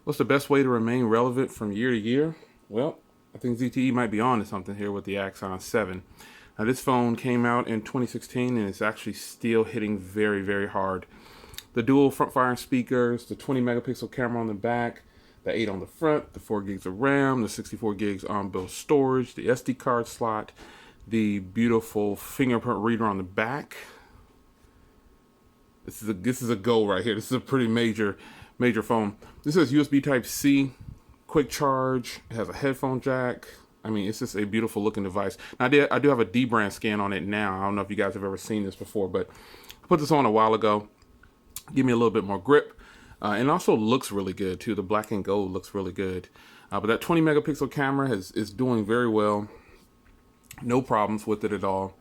What's the best way to remain relevant from year to year? Well, I think ZTE might be on to something here with the Axon 7. Now, this phone came out in 2016 and it's actually still hitting very, very hard. The dual front-firing speakers, the 20 megapixel camera on the back, the 8 on the front, the 4 gigs of RAM, the 64 gigs on-board storage, the SD card slot, the beautiful fingerprint reader on the back. This is a go right here. This is a pretty major phone. This is USB Type C, quick charge. It has a headphone jack. I mean, it's just a beautiful looking device. Now, I do have a D brand scan on it now. I don't know if you guys have ever seen this before, but I put this on a while ago. Give me a little bit more grip. And also looks really good too. The black and gold looks really good. But that 20 megapixel camera is doing very well. No problems with it at all.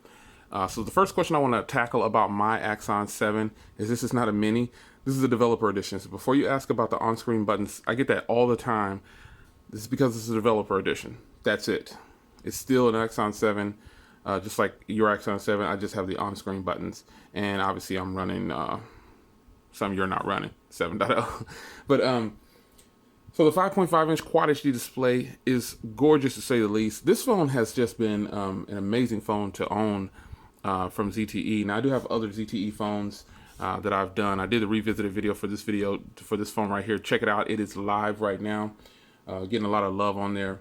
So the first question I want to tackle about my Axon 7 is this is not a mini. This is a developer edition. So before you ask about the on-screen buttons, I get that all the time. This is because this is a developer edition. That's it. It's still an Axon 7, just like your Axon 7. I just have the on-screen buttons. And obviously I'm running some you're not running, 7.0. But so the 5.5 inch Quad HD display is gorgeous to say the least. This phone has just been an amazing phone to own from ZTE. Now I do have other ZTE phones that I've done. I did a revisited video for this phone right here. Check it out. It is live right now. Getting a lot of love on there.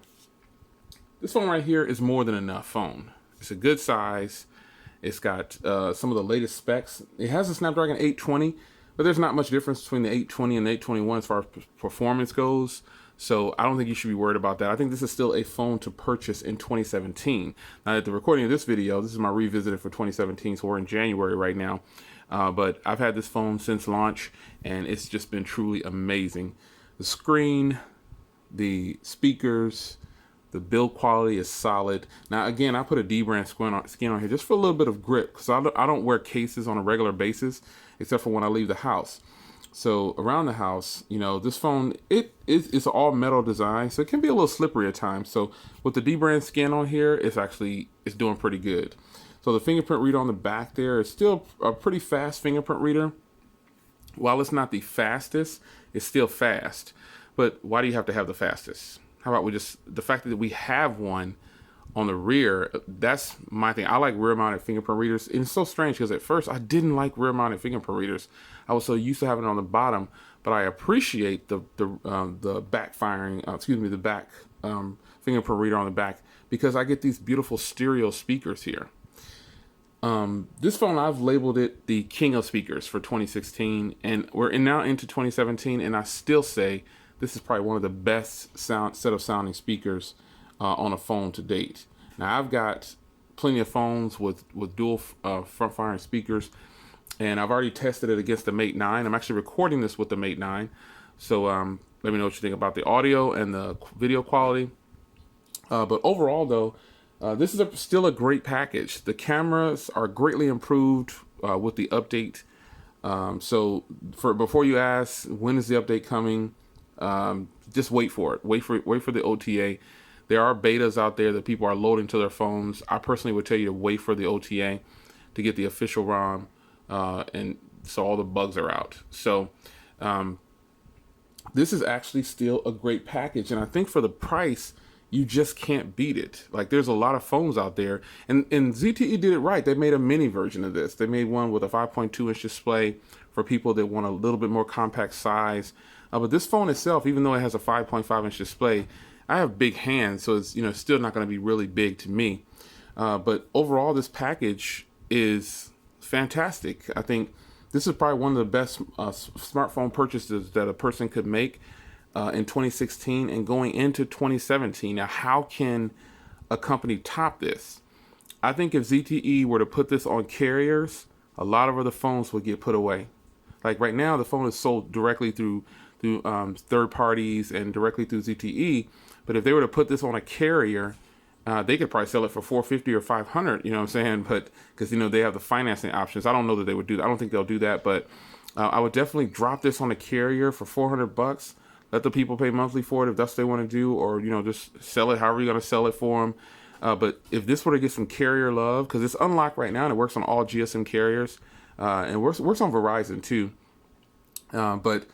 This phone right here is more than enough phone. It's a good size. It's got some of the latest specs. It has a Snapdragon 820, but there's not much difference between the 820 and the 821 as far as performance goes. So I don't think you should be worried about that. I think this is still a phone to purchase in 2017. Now, at the recording of this video, this is my revisited for 2017, so we're in January right now. But I've had this phone since launch, and it's just been truly amazing. The screen, the speakers, the build quality is solid. Now, again, I put a D-brand skin on here just for a little bit of grip, because I don't wear cases on a regular basis, except for when I leave the house. So around the house, you know, this phone, it's all metal design, so it can be a little slippery at times. So with the D-brand skin on here, it's doing pretty good. So the fingerprint reader on the back there is still a pretty fast fingerprint reader. While it's not the fastest, it's still fast. But why do you have to have the fastest? How about the fact that we have one on the rear, that's my thing. I like rear-mounted fingerprint readers. And it's so strange because at first I didn't like rear-mounted fingerprint readers. I was so used to having it on the bottom, but I appreciate the backfiring, the back fingerprint reader on the back because I get these beautiful stereo speakers here. This phone, I've labeled it the king of speakers for 2016, and we're now into 2017, and I still say this is probably one of the best set of sounding speakers on a phone to date. Now, I've got plenty of phones with dual front-firing speakers, and I've already tested it against the Mate 9. I'm actually recording this with the Mate 9, so let me know what you think about the audio and the video quality. But overall, though, this is still a great package. The cameras are greatly improved with the update. So before you ask, when is the update coming? Just wait for it. Wait for the OTA. There are betas out there that people are loading to their phones. I personally would tell you to wait for the OTA to get the official ROM, and so all the bugs are out. So this is actually still a great package, and I think for the price, you just can't beat it. Like, there's a lot of phones out there, and ZTE did it right. They made a mini version of this. They made one with a 5.2 inch display for people that want a little bit more compact size. But this phone itself, even though it has a 5.5 inch display, I have big hands, so it's still not going to be really big to me. But overall, this package is fantastic. I think this is probably one of the best smartphone purchases that a person could make in 2016 and going into 2017. Now, how can a company top this? I think if ZTE were to put this on carriers, a lot of other phones would get put away. Like right now, the phone is sold directly through third parties and directly through ZTE. But if they were to put this on a carrier, they could probably sell it for $450 or $500. You know what I'm saying? But because they have the financing options, I don't know that they would do that. I don't think they'll do that. But I would definitely drop this on a carrier for $400. Let the people pay monthly for it if that's what they want to do, or just sell it however you're going to sell it for them. But if this were to get some carrier love, because it's unlocked right now and it works on all GSM carriers, and works on Verizon too. But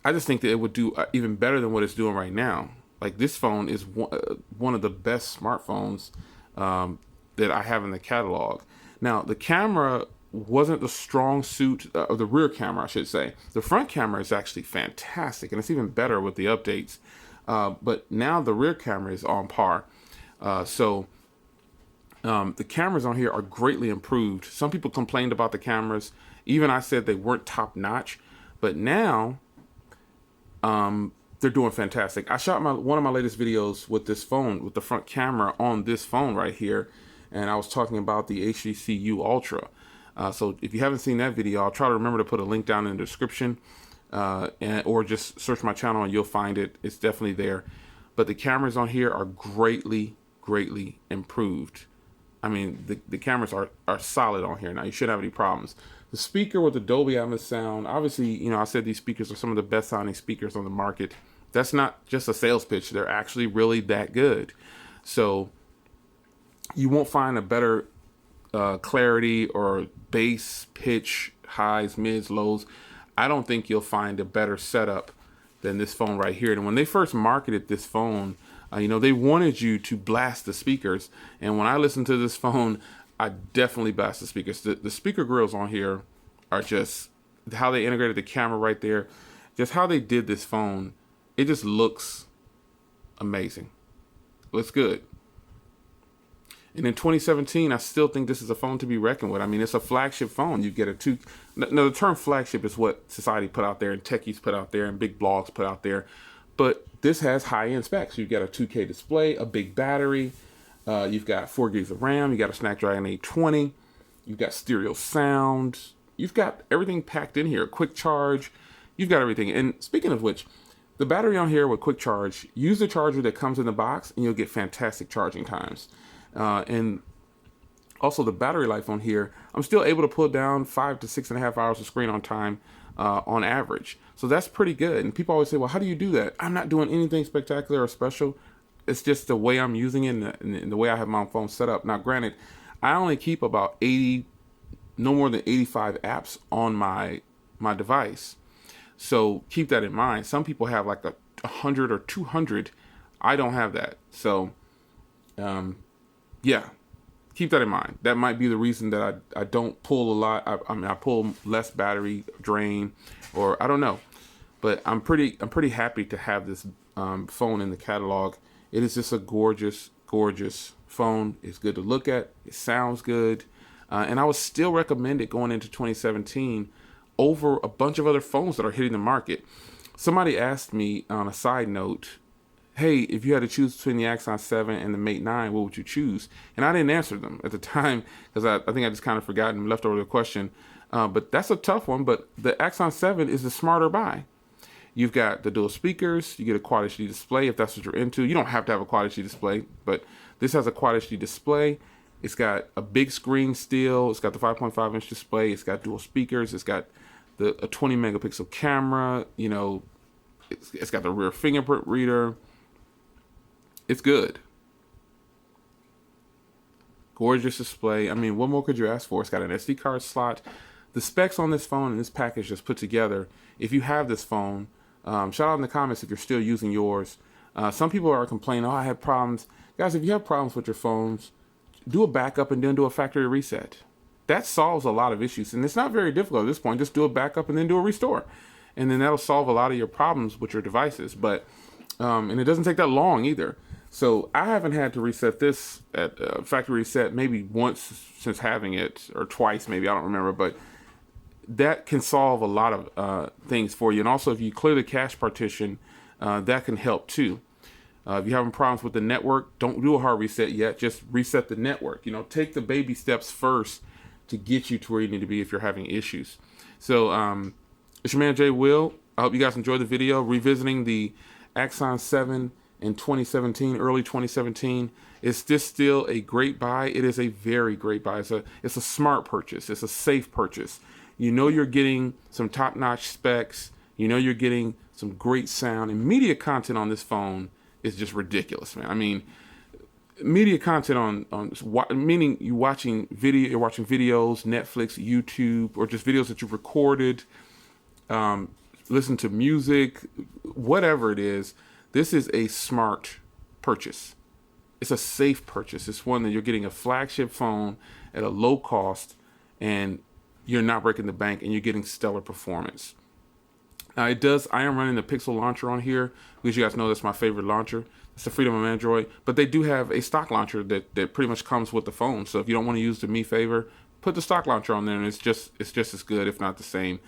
I just think that it would do even better than what it's doing right now. Like, this phone is one of the best smartphones that I have in the catalog. Now, the camera wasn't the strong suit of the rear camera, I should say. The front camera is actually fantastic, and it's even better with the updates. But now the rear camera is on par. So the cameras on here are greatly improved. Some people complained about the cameras. Even I said they weren't top notch. But now they're doing fantastic. I shot one of my latest videos with this phone, with the front camera on this phone right here. And I was talking about the HTC Ultra. So if you haven't seen that video, I'll try to remember to put a link down in the description, or just search my channel and you'll find it. It's definitely there. But the cameras on here are greatly improved. I mean, the cameras are solid on here now. You shouldn't have any problems. The speaker with the Dolby Atmos sound, obviously, you know, I said these speakers are some of the best sounding speakers on the market. That's not just a sales pitch. They're actually really that good. So you won't find a better clarity or bass, pitch, highs, mids, lows. I don't think you'll find a better setup than this phone right here. And when they first marketed this phone, you know, they wanted you to blast the speakers. And when I listened to this phone, I definitely blast the speakers. The speaker grills on here are just how they integrated the camera right there. Just how they did this phone. It just looks amazing. Looks good. And in 2017, I still think this is a phone to be reckoned with. I mean, it's a flagship phone. You get no, the term flagship is what society put out there and techies put out there and big blogs put out there. But this has high-end specs. You've got a 2K display, a big battery. You've got 4 gigs of RAM. You got a Snapdragon 820. You've got stereo sound. You've got everything packed in here. Quick charge. You've got everything. And speaking of which, the battery on here with quick charge, use the charger that comes in the box and you'll get fantastic charging times. And also the battery life on here, I'm still able to pull down 5 to 6.5 hours of screen on time on average. So that's pretty good. And people always say, well, how do you do that? I'm not doing anything spectacular or special. It's just the way I'm using it and the way I have my phone set up. Now, granted, I only keep about no more than 85 apps on my device. So keep that in mind. Some people have like 100 or 200. I don't have that. So, yeah, keep that in mind. That might be the reason that I don't pull a lot. I mean, I pull less battery drain, or I don't know. But I'm pretty happy to have this phone in the catalog. It is just a gorgeous phone. It's good to look at. It sounds good. And I would still recommend it going into 2017 over a bunch of other phones that are hitting the market. Somebody asked me on a side note, hey, if you had to choose between the Axon 7 and the Mate 9, what would you choose? And I didn't answer them at the time because I think I just kind of forgot and left over the question. But that's a tough one. But the Axon 7 is the smarter buy. You've got the dual speakers. You get a Quad HD display if that's what you're into. You don't have to have a Quad HD display, but this has a Quad HD display. It's got a big screen still. It's got the 5.5-inch display. It's got dual speakers. It's got a 20-megapixel camera. You know, it's got the rear fingerprint reader. It's good. Gorgeous display. I mean, what more could you ask for? It's got an SD card slot. The specs on this phone and this package just put together. If you have this phone, shout out in the comments if you're still using yours. Some people are complaining, oh, I have problems. Guys, if you have problems with your phones, do a backup and then do a factory reset. That solves a lot of issues. And it's not very difficult at this point. Just do a backup and then do a restore. And then that'll solve a lot of your problems with your devices. But and it doesn't take that long either. So I haven't had to reset this at factory reset maybe once since having it, or twice maybe, I don't remember. But that can solve a lot of things for you. And also if you clear the cache partition, that can help too. If you're having problems with the network, don't do a hard reset yet. Just reset the network. You know, take the baby steps first to get you to where you need to be if you're having issues. So it's your man Jay Will. I hope you guys enjoyed the video revisiting the Axon 7 in 2017, early 2017. Is this still a great buy? It is a very great buy. It's a smart purchase. It's a safe purchase. You know you're getting some top-notch specs. You know you're getting some great sound, and media content on this phone is just ridiculous, man. I mean, media content meaning you're watching videos, Netflix, YouTube, or just videos that you've recorded. listen to music, whatever it is. This is a smart purchase. It's a safe purchase. It's one that you're getting a flagship phone at a low cost, and you're not breaking the bank, and you're getting stellar performance. Now I am running the Pixel launcher on here because you guys know that's my favorite launcher. It's the freedom of Android, but they do have a stock launcher that pretty much comes with the phone. So if you don't want to use the Mi Favor, put the stock launcher on there, and it's just as good, if not the same.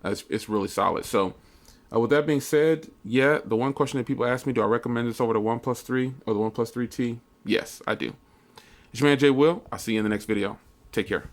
It's really solid. So with that being said, yeah, the one question that people ask me, do I recommend this over the OnePlus 3 or the OnePlus 3T? Yes, I do. It's your man Jay Will. I'll see you in the next video. Take care.